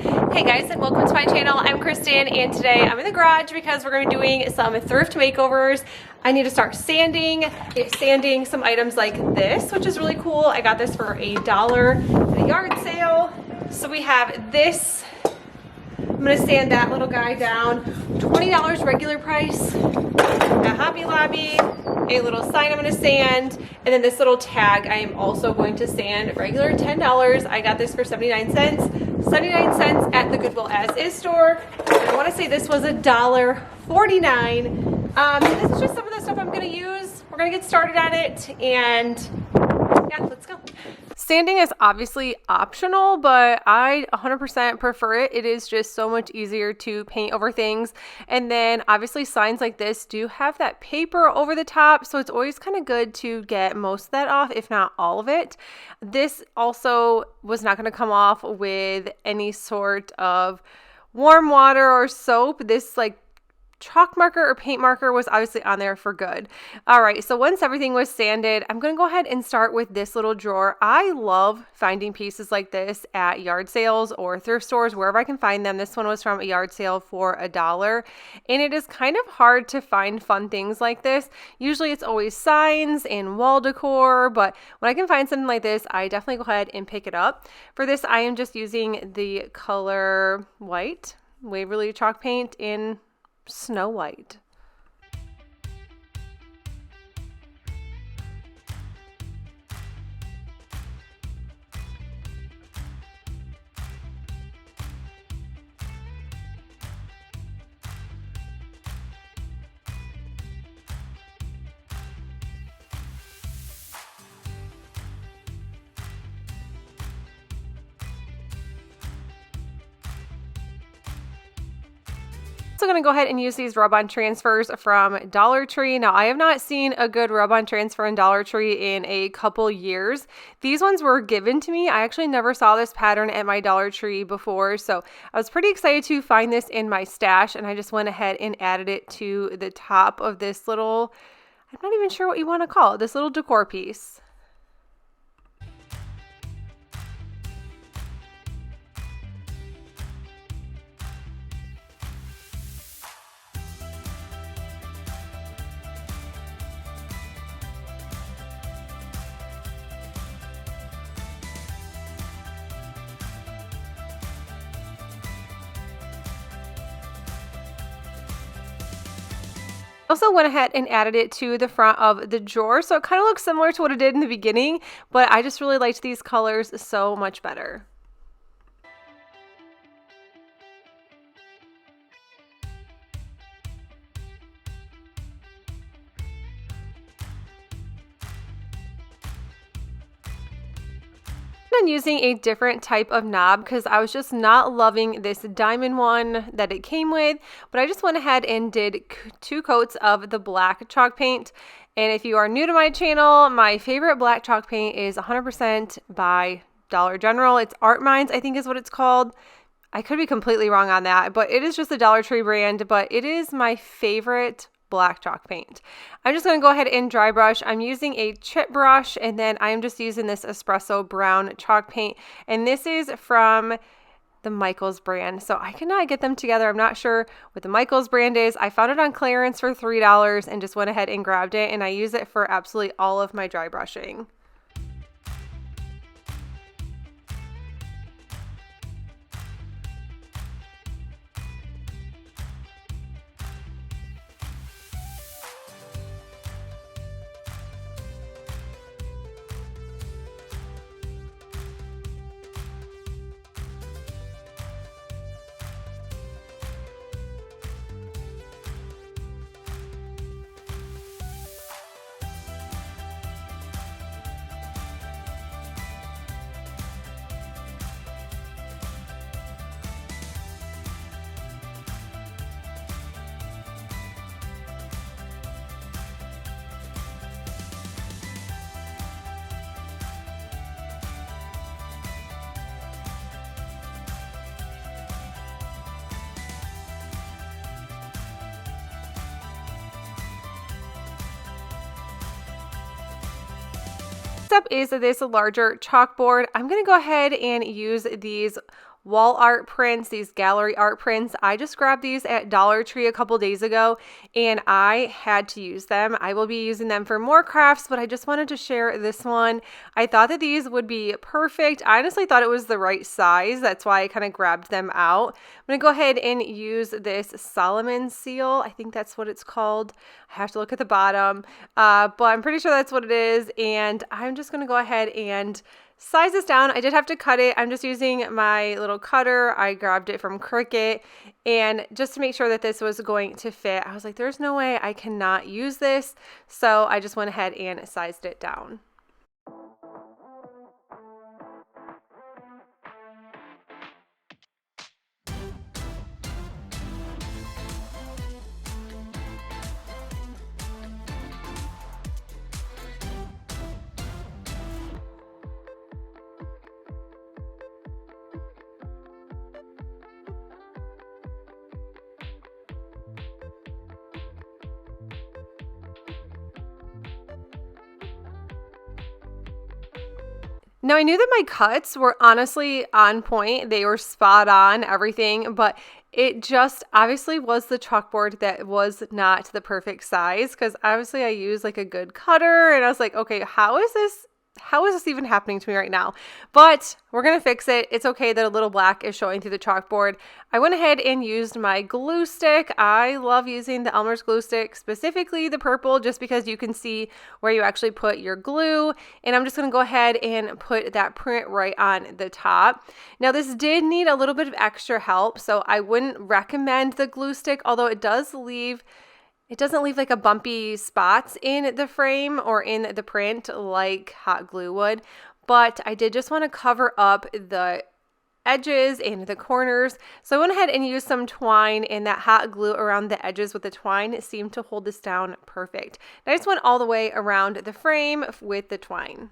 Hey guys, and welcome to my channel. I'm Kristen, and today I'm in the garage because we're going to be doing some thrift makeovers. I need to start sanding some items like this, which is really cool. I got this for $1 at a yard sale. So we have this. I'm going to sand that little guy down. $20 regular price at Hobby Lobby. A little sign I'm going to sand, and then this little tag I am also going to sand. Regular $10. I got this for 79 cents. 79 cents at the Goodwill As Is store. And I want to say this was $1.49. This is just some of the stuff I'm going to use. We're going to get started on it, and yeah, let's go. Sanding is obviously optional, but I 100% prefer it. It is just so much easier to paint over things. And then obviously signs like this do have that paper over the top, so it's always kind of good to get most of that off, if not all of it. This also was not going to come off with any sort of warm water or soap. This chalk marker or paint marker was obviously on there for good. All right, so once everything was sanded, I'm going to go ahead and start with this little drawer. I love finding pieces like this at yard sales or thrift stores, wherever I can find them. This one was from a yard sale for $1, and it is kind of hard to find fun things like this. Usually it's always signs and wall decor, but when I can find something like this, I definitely go ahead and pick it up. For this, I am just using the color white, Waverly chalk paint in Snow White. I'm going to go ahead and use these rub-on transfers from Dollar Tree. Now, I have not seen a good rub-on transfer in Dollar Tree in a couple years. These ones were given to me. I actually never saw this pattern at my Dollar Tree before, so I was pretty excited to find this in my stash, and I just went ahead and added it to the top of this little, I'm not even sure what you want to call it, this little decor piece. Also went ahead and added it to the front of the drawer, so it kind of looks similar to what it did in the beginning, but I just really liked these colors so much better. I'm using a different type of knob because I was just not loving this diamond one that it came with, but I just went ahead and did 2 coats of the black chalk paint. And if you are new to my channel, my favorite black chalk paint is 100% by Dollar General. It's Art Minds, I think is what it's called. I could be completely wrong on that, but it is just a Dollar Tree brand, but it is my favorite black chalk paint. I'm just going to go ahead and dry brush. I'm using a chip brush, and then I'm just using this espresso brown chalk paint, and this is from the Michaels brand. So I cannot get them together. I'm not sure what the Michaels brand is. I found it on clearance for $3 and just went ahead and grabbed it, and I use it for absolutely all of my dry brushing. Next up is this larger chalkboard. I'm going to go ahead and use these wall art prints, these gallery art prints. I just grabbed these at Dollar Tree a couple days ago and I had to use them. I will be using them for more crafts, but I just wanted to share this one. I thought that these would be perfect. I honestly thought it was the right size. That's why I kind of grabbed them out. I'm going to go ahead and use this Solomon seal. I think that's what it's called. I have to look at the bottom, but I'm pretty sure that's what it is. And I'm just going to go ahead and size this down. I did have to cut it. I'm just using my little cutter. I grabbed it from Cricut, and just to make sure that this was going to fit, I was like, there's no way I cannot use this. So I just went ahead and sized it down. Now, I knew that my cuts were honestly on point. They were spot on, everything, but it just obviously was the chalkboard that was not the perfect size, because obviously I used like a good cutter and I was like, okay, how is this even happening to me right now? But we're going to fix it. It's okay that a little black is showing through the chalkboard. I went ahead and used my glue stick. I love using the Elmer's glue stick, specifically the purple, just because you can see where you actually put your glue. And I'm just going to go ahead and put that print right on the top. Now, this did need a little bit of extra help, so I wouldn't recommend the glue stick, although it doesn't leave like a bumpy spots in the frame or in the print like hot glue would. But I did just want to cover up the edges and the corners. So I went ahead and used some twine, and that hot glue around the edges with the twine seemed to hold this down perfect. And I just went all the way around the frame with the twine.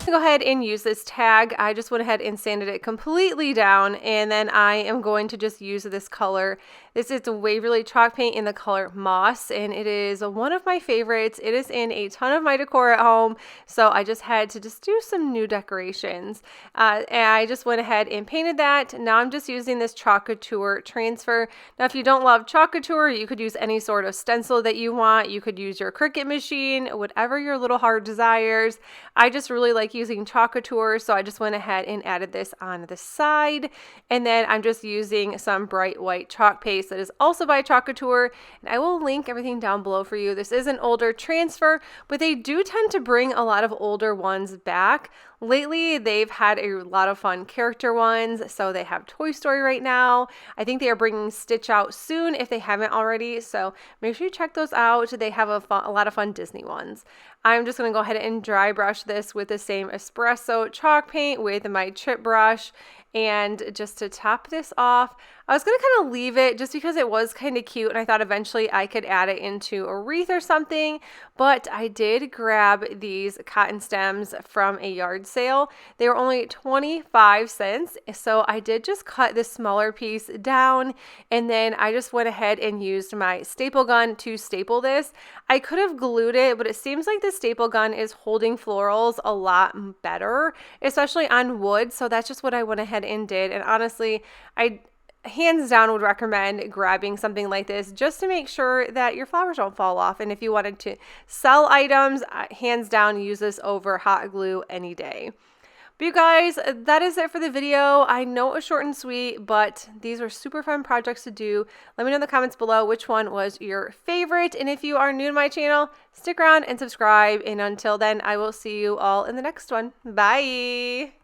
Go ahead and use this tag. I just went ahead and sanded it completely down, and then I am going to just use this color. This is a Waverly chalk paint in the color Moss, and it is one of my favorites. It is in a ton of my decor at home, so I just had to just do some new decorations. And I just went ahead and painted that. Now I'm just using this Chalk Couture transfer. Now, if you don't love Chalk Couture, you could use any sort of stencil that you want. You could use your Cricut machine, whatever your little heart desires. I just really like using Chalk Couture, so I just went ahead and added this on the side. And then I'm just using some bright white chalk paste that is also by Chalk Couture, and I will link everything down below for you. This is an older transfer, but they do tend to bring a lot of older ones back. Lately, they've had a lot of fun character ones, so they have Toy Story right now. I think they are bringing Stitch out soon if they haven't already, so make sure you check those out. They have a lot of fun Disney ones. I'm just going to go ahead and dry brush this with the same espresso chalk paint with my chip brush. And just to top this off, I was going to kind of leave it just because it was kind of cute, and I thought eventually I could add it into a wreath or something, but I did grab these cotton stems from a yard sale. They were only 25 cents, so I did just cut this smaller piece down, and then I just went ahead and used my staple gun to staple this. I could have glued it, but it seems like the staple gun is holding florals a lot better, especially on wood, so that's just what I went ahead and did. And honestly, I hands down would recommend grabbing something like this just to make sure that your flowers don't fall off. And if you wanted to sell items, hands down, use this over hot glue any day. But you guys, that is it for the video. I know it was short and sweet, but these were super fun projects to do. Let me know in the comments below which one was your favorite. And if you are new to my channel, stick around and subscribe. And until then, I will see you all in the next one. Bye.